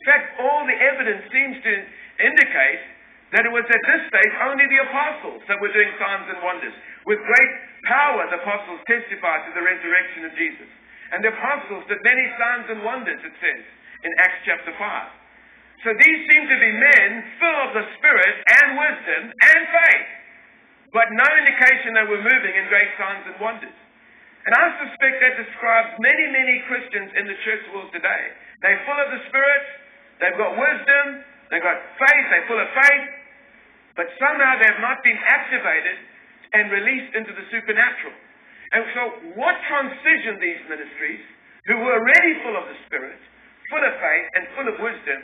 fact, all the evidence seems to indicate that it was at this stage only the apostles that were doing signs and wonders. With great power, the apostles testified to the resurrection of Jesus. And the apostles did many signs and wonders, it says in Acts chapter 5. So these seem to be men full of the Spirit and wisdom and faith, but no indication they were moving in great signs and wonders. And I suspect that describes many, many Christians in the church world today. They're full of the Spirit, they've got wisdom, they've got faith, they're full of faith, but somehow they have not been activated and released into the supernatural. And so what transitioned these ministries, who were already full of the Spirit, full of faith, and full of wisdom,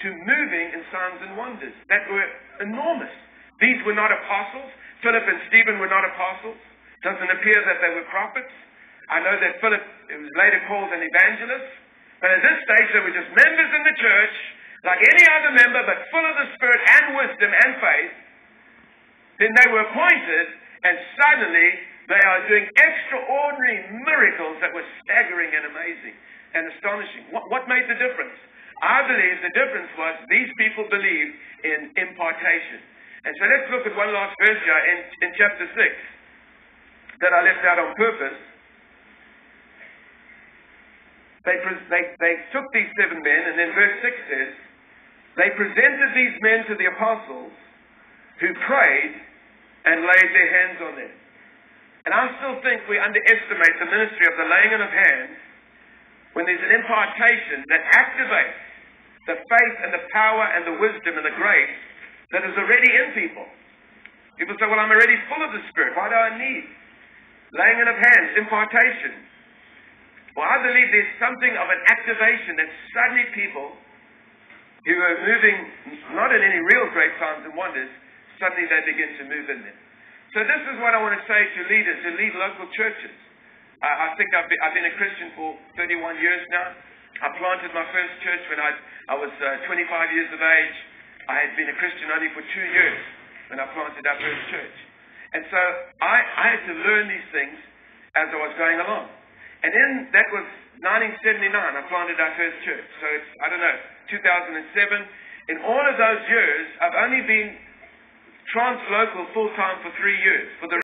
to moving in signs and wonders that were enormous? These were not apostles. Philip and Stephen were not apostles. Doesn't appear that they were prophets. I know that Philip was later called an evangelist, but at this stage they were just members in the church, like any other member, but full of the Spirit and wisdom and faith. Then they were appointed, and suddenly they are doing extraordinary miracles that were staggering and amazing and astonishing. What made the difference? I believe the difference was these people believed in impartation. And so let's look at one last verse here in chapter 6 that I left out on purpose. They took these 7 men, and then verse 6 says, they presented these men to the apostles, who prayed and laid their hands on them. And I still think we underestimate the ministry of the laying on of hands when there's an impartation that activates the faith and the power and the wisdom and the grace that is already in people. People say, well, I'm already full of the Spirit. Why do I need laying on of hands, impartation? Well, I believe there's something of an activation that suddenly people who are moving not in any real great signs and wonders, suddenly they begin to move in them. So this is what I want to say to leaders who lead local churches. I think I've been a Christian for 31 years now. I planted my first church when I was 25 years of age. I had been a Christian only for 2 years when I planted our first church. And so I had to learn these things as I was going along. And that was 1979, I planted our first church. So it's, 2007. In all of those years, I've only been translocal full-time for 3 years. For the